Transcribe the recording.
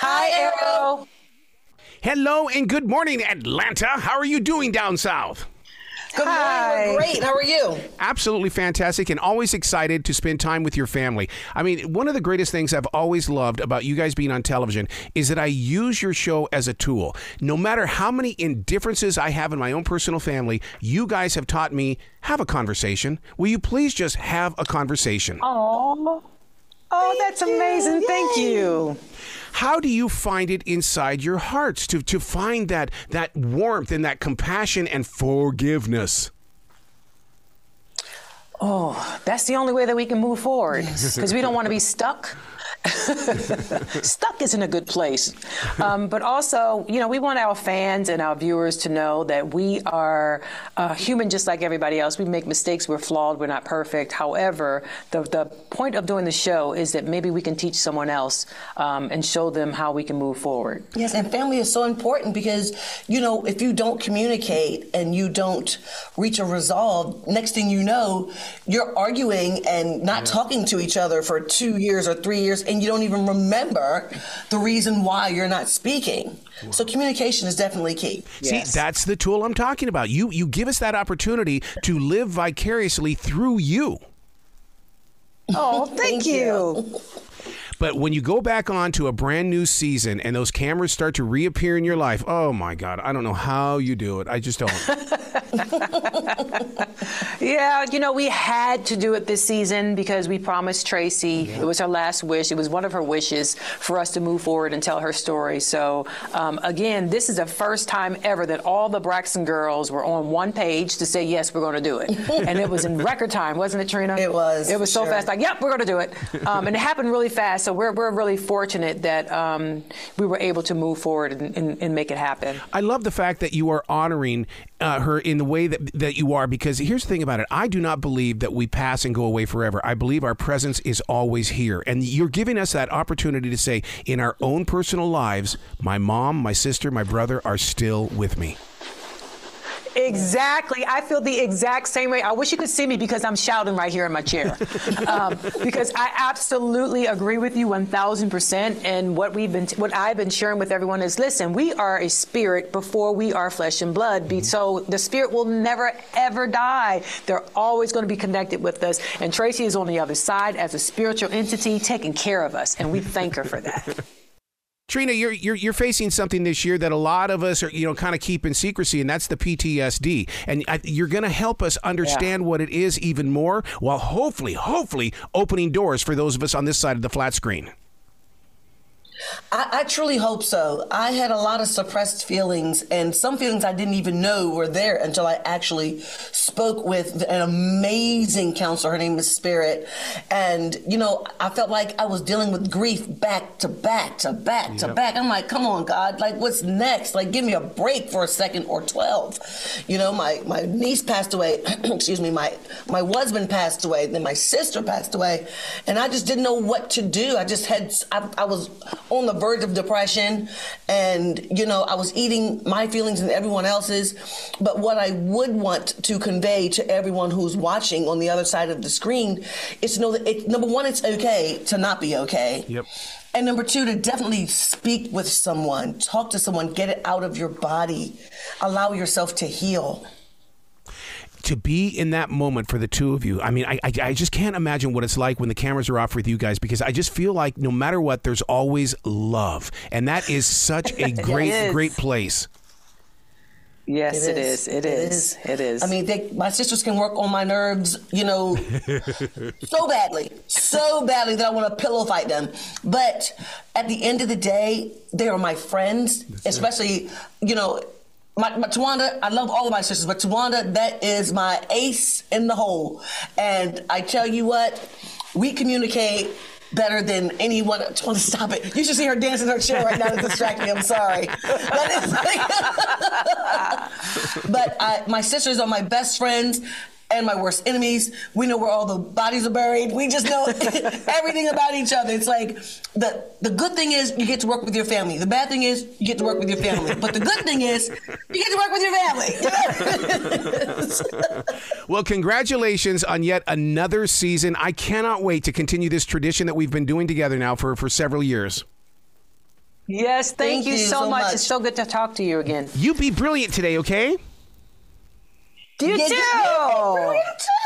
Hi, Arrow. Hello and good morning, Atlanta. How are you doing down south? Good morning. We're great. How are you? Absolutely fantastic and always excited to spend time with your family. I mean, one of the greatest things I've always loved about you guys being on television is that I use your show as a tool. No matter how many indifferences I have in my own personal family, you guys have taught me, have a conversation. Will you please just have a conversation? Oh, that's amazing. Thank you. How do you find it inside your hearts to find that warmth and that compassion and forgiveness? Oh, that's the only way that we can move forward, because we don't want to be stuck. Stuck isn't a good place. But also, we want our fans and our viewers to know that we are human just like everybody else. We make mistakes. We're flawed. We're not perfect. However, the point of doing the show is that maybe we can teach someone else and show them how we can move forward. Yes, and family is so important because, if you don't communicate and you don't reach a resolve, next thing you know, you're arguing and not talking to each other for 2 years or 3 years, and you don't even remember the reason why you're not speaking. Wow. So communication is definitely key. Yes. See, that's the tool I'm talking about. You give us that opportunity to live vicariously through you. Oh, thank you. But when you go back on to a brand new season and those cameras start to reappear in your life, oh my God, I don't know how you do it. I just don't. Yeah, we had to do it this season because we promised Traci. Yeah. It was her last wish. It was one of her wishes for us to move forward and tell her story. So, again, this is the first time ever that all the Braxton girls were on one page to say, yes, we're going to do it. And it was in record time, wasn't it, Trina? It was. It was so fast, like, yep, we're going to do it. And it happened really fast. So we're really fortunate that we were able to move forward and make it happen. I love the fact that you are honoring her in the way that you are, because here's the thing about it. I do not believe that we pass and go away forever. I believe our presence is always here. And you're giving us that opportunity to say, in our own personal lives, my mom, my sister, my brother are still with me. Exactly. I feel the exact same way. I wish you could see me because I'm shouting right here in my chair. Because I absolutely agree with you 1,000%. And what I've been sharing with everyone is, listen, we are a spirit before we are flesh and blood. Mm-hmm. So the spirit will never, ever die. They're always going to be connected with us. And Traci is on the other side as a spiritual entity taking care of us. And we thank her for that. Trina, you're facing something this year that a lot of us are, kind of keep in secrecy, and that's the PTSD. And you're going to help us understand what it is even more, while hopefully opening doors for those of us on this side of the flat screen. I truly hope so. I had a lot of suppressed feelings, and some feelings I didn't even know were there until I actually spoke with an amazing counselor. Her name is Spirit. And, I felt like I was dealing with grief back to back to back to back. I'm like, come on, God, like, what's next? Like, give me a break for a second or 12. My niece passed away. Excuse me. My husband passed away. Then my sister passed away. And I just didn't know what to do. I was on the verge of depression, and I was eating my feelings and everyone else's. But what I would want to convey to everyone who's watching on the other side of the screen is to know that number one, it's okay to not be okay. Yep. And number two, to definitely speak with someone, talk to someone, get it out of your body, allow yourself to heal. To be in that moment for the two of you, I mean, I just can't imagine what it's like when the cameras are off with you guys, because I just feel like no matter what, there's always love. And that is such a great place. Yes, it is. It is. I mean, my sisters can work on my nerves, so badly that I want to pillow fight them. But at the end of the day, they are my friends, especially, My Towanda, I love all of my sisters, but Towanda, that is my ace in the hole. And I tell you what, we communicate better than anyone. Towanda, stop it. You should see her dancing her chair right now to distract me. I'm sorry. But my sisters are my best friends and my worst enemies. We know where all the bodies are buried. We just know everything about each other. It's like the good thing is you get to work with your family. The bad thing is you get to work with your family. But the good thing is you get to work with your family. Well, congratulations on yet another season. I cannot wait to continue this tradition that we've been doing together now for several years. Yes, thank you so much. It's so good to talk to you again. You be brilliant today, okay? You too. Brilliant too.